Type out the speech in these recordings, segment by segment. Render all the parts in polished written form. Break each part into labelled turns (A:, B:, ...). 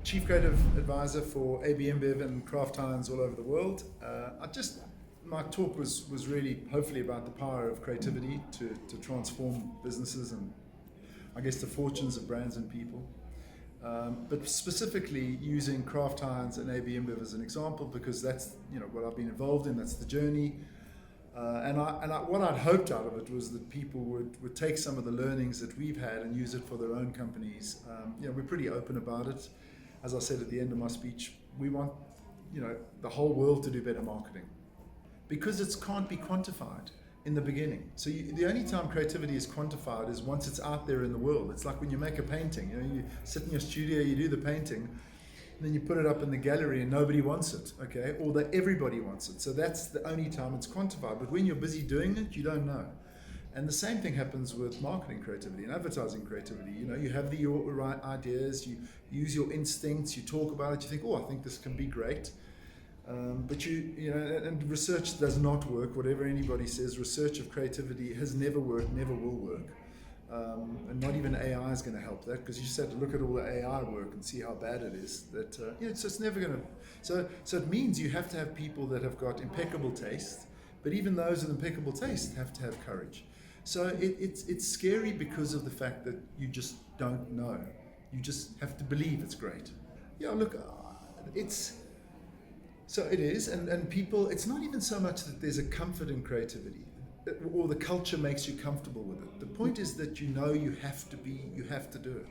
A: Chief Creative Advisor for ABINBEV and Kraft Heinz all over the world. My talk was really hopefully about the power of creativity to transform businesses and I guess the fortunes of brands and people. But specifically using Kraft Heinz and ABINBEV as an example, because that's what I've been involved in, that's the journey. What I'd hoped out of it was that people would take some of the learnings that we've had and use it for their own companies. We're pretty open about it. As I said at the end of my speech, we want the whole world to do better marketing because it can't be quantified in the beginning. So the only time creativity is quantified is once it's out there in the world. It's like when you make a painting. You sit in your studio, you do the painting, and then you put it up in the gallery and nobody wants it, okay? Or that everybody wants it. So that's the only time it's quantified. But when you're busy doing it, you don't know. And the same thing happens with marketing creativity and advertising creativity. You have your right ideas, you use your instincts, you talk about it, you think, oh, I think this can be great. But and research does not work. Whatever anybody says, research of creativity has never worked, never will work. And not even AI is going to help that, because you just have to look at all the AI work and see how bad it is. That it's just never going to. So it means you have to have people that have got impeccable taste, but even those with impeccable taste have to have courage. So it's scary because of the fact that you just don't know. You just have to believe it's great. Yeah, look, so it is, and people, it's not even so much that there's a comfort in creativity, or the culture makes you comfortable with it. The point is that you have to do it.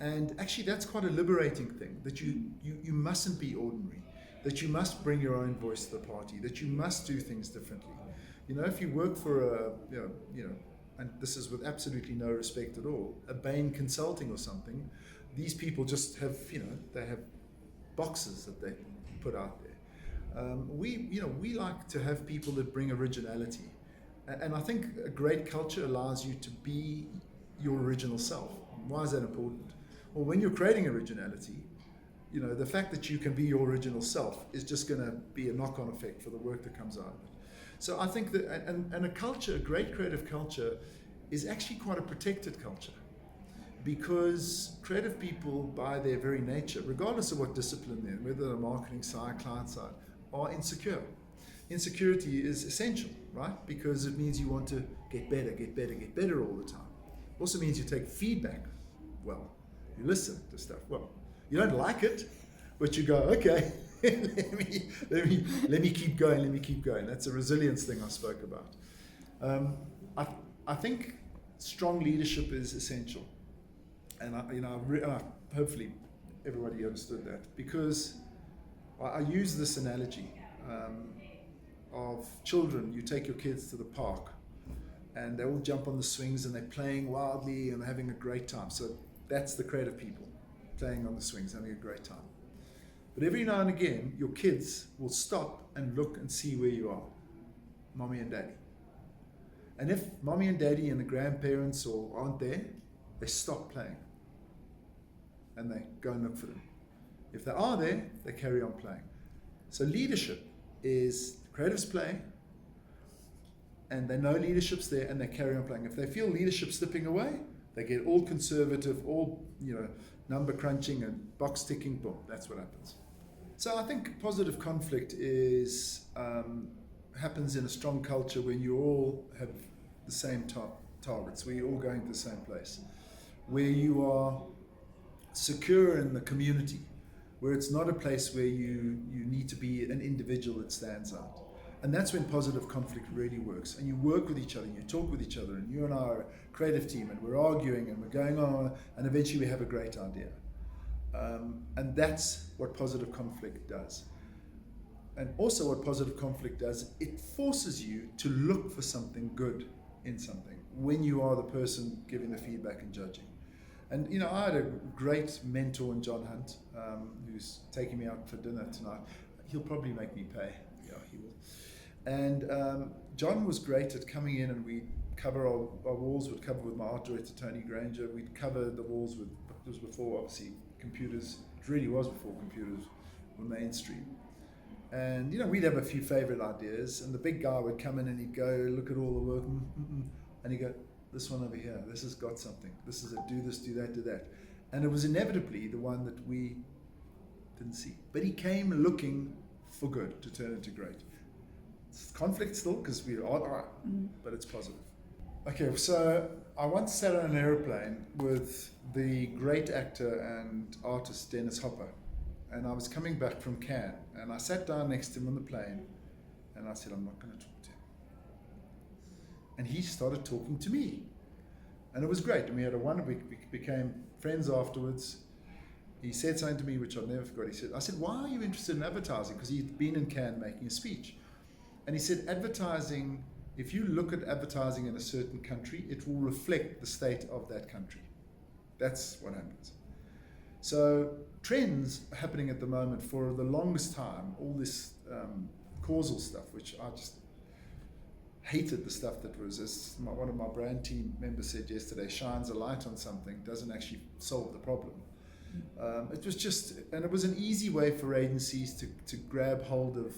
A: And actually that's quite a liberating thing, that you mustn't be ordinary, that you must bring your own voice to the party, that you must do things differently. If you work for and this is with absolutely no respect at all, a Bain Consulting or something, these people just have, they have boxes that they put out there. We like to have people that bring originality. And I think a great culture allows you to be your original self. Why is that important? Well, when you're creating originality, the fact that you can be your original self is just going to be a knock-on effect for the work that comes out of it. So I think that, and a great creative culture is actually quite a protected culture, because creative people, by their very nature, regardless of what discipline they're in, whether they're marketing side, client side, are insecure. Insecurity is essential, right? Because it means you want to get better all the time. Also means you take feedback well. You listen to stuff well. You don't like it, but you go, okay, let me keep going. That's a resilience thing I spoke about. I think strong leadership is essential, and hopefully everybody understood that, because I use this analogy of children. You take your kids to the park and they all jump on the swings and they're playing wildly and having a great time. So that's the creative people, playing on the swings, having a great time. But every now and again, your kids will stop and look and see where you are, mommy and daddy. And if mommy and daddy and the grandparents aren't there, they stop playing and they go and look for them. If they are there, they carry on playing. So leadership is creatives play, and they know leadership's there, and they carry on playing. If they feel leadership slipping away, they get all conservative, all number crunching and box ticking. Boom, that's what happens. So I think positive conflict happens in a strong culture when you all have the same targets, where you're all going to the same place, where you are secure in the community, where it's not a place where you need to be an individual that stands out. And that's when positive conflict really works. And you work with each other, and you talk with each other, and you and I are a creative team, and we're arguing, and we're going on, and eventually we have a great idea. And that's what positive conflict does. And also what positive conflict does, it forces you to look for something good in something when you are the person giving the feedback and judging. And I had a great mentor in John Hunt, who's taking me out for dinner tonight. He'll probably make me pay. Yeah, he will. And John was great at coming in, and we'd cover our walls, would cover with my art director, Tony Granger. We'd cover the walls with, it was before, obviously, computers. It really was before computers were mainstream. And, we'd have a few favorite ideas, and the big guy would come in and he'd go, look at all the work, and he'd go, this one over here, this has got something. This is a do this, do that, do that. And it was inevitably the one that we Didn't see. But he came looking for good to turn into great. It's conflict still because we are, but it's positive. Okay, so I once sat on an airplane with the great actor and artist Dennis Hopper, and I was coming back from Cannes, and I sat down next to him on the plane, and I said, I'm not going to talk to him. And he started talking to me, and it was great. And we had we became friends afterwards. He said something to me which I'll never forget. I said, why are you interested in advertising? Because he'd been in Cannes making a speech. And he said, advertising, if you look at advertising in a certain country, it will reflect the state of that country. That's what happens. So trends are happening at the moment for the longest time, all this causal stuff, which I just hated the stuff that was, as one of my brand team members said yesterday, shines a light on something, doesn't actually solve the problem. It was just, and it was an easy way for agencies to grab hold of,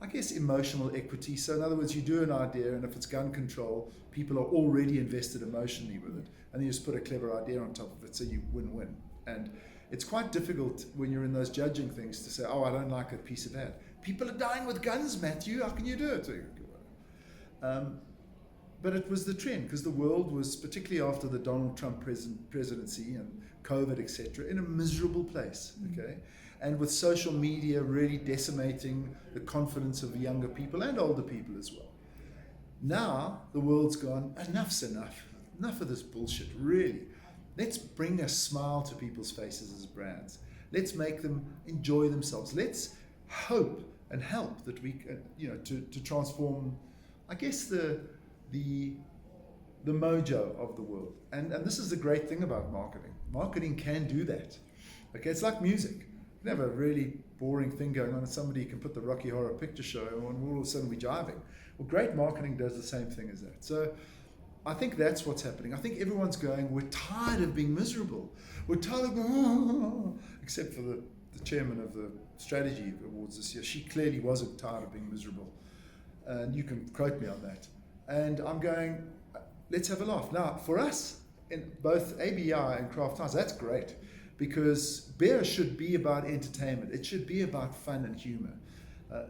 A: I guess, emotional equity. So in other words, you do an idea, and if it's gun control, people are already invested emotionally with it, and you just put a clever idea on top of it, so you win-win. And it's quite difficult when you're in those judging things to say, oh, I don't like a piece of ad. People are dying with guns, Matthew, how can you do it? But it was the trend, because the world was, particularly after the Donald Trump presidency and COVID, etc., in a miserable place, okay? And with social media really decimating the confidence of younger people and older people as well. Now, the world's gone, enough's enough. Enough of this bullshit, really. Let's bring a smile to people's faces as brands. Let's make them enjoy themselves. Let's hope and help that we can, to transform, I guess, the mojo of the world. And this is the great thing about marketing. Marketing can do that. Okay, it's like music. You can have a really boring thing going on and somebody can put the Rocky Horror Picture Show and all of a sudden we're jiving. Well, great marketing does the same thing as that. So I think that's what's happening. I think everyone's going, we're tired of being miserable. We're tired of going, except for the chairman of the strategy awards this year. She clearly wasn't tired of being miserable. And you can quote me on that. And I'm going, let's have a laugh. Now, for us, in both ABI and Kraft Heinz, that's great, because beer should be about entertainment. It should be about fun and humor.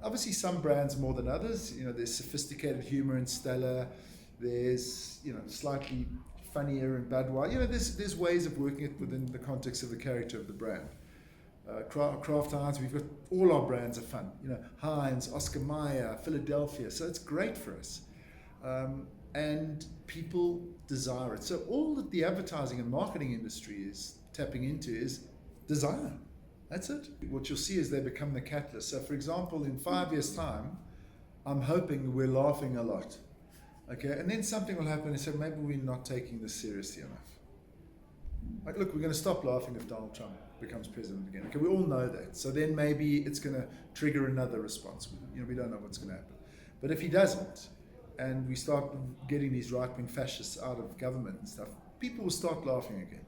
A: Obviously, some brands more than others. There's sophisticated humor in Stella. There's, slightly funnier in Budweiser. There's ways of working it within the context of the character of the brand. Kraft Heinz, we've got all our brands are fun. Heinz, Oscar Mayer, Philadelphia. So it's great for us. And people desire it. So all that the advertising and marketing industry is tapping into is desire. That's it. What you'll see is they become the catalyst. So for example, in 5 years' time, I'm hoping we're laughing a lot. Okay, and then something will happen and say, maybe we're not taking this seriously enough. Like, look, we're going to stop laughing if Donald Trump becomes president again. Okay, we all know that. So then maybe it's going to trigger another response. We don't know what's going to happen. But if he doesn't, and we start getting these right-wing fascists out of government and stuff, people will start laughing again.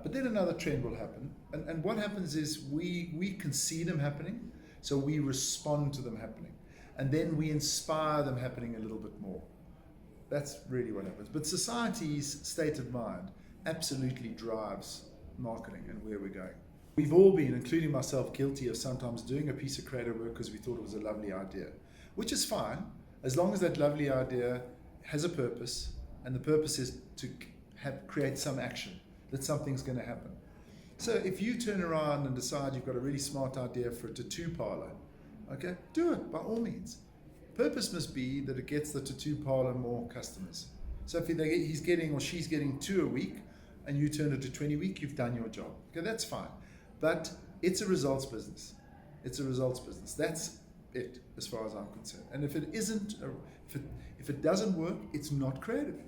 A: But then another trend will happen. And what happens is we can see them happening, so we respond to them happening. And then we inspire them happening a little bit more. That's really what happens. But society's state of mind absolutely drives marketing and where we're going. We've all been, including myself, guilty of sometimes doing a piece of creative work because we thought it was a lovely idea, which is fine, as long as that lovely idea has a purpose, and the purpose is to create some action, that something's going to happen. So if you turn around and decide you've got a really smart idea for a tattoo parlor, okay, do it by all means. Purpose must be that it gets the tattoo parlor more customers. So if he's getting or she's getting 2 a week and you turn it to 20 a week, you've done your job. Okay, that's fine. But it's a results business. It's a results business. That's it as far as I'm concerned. And if it isn't, if it doesn't work, it's not creative.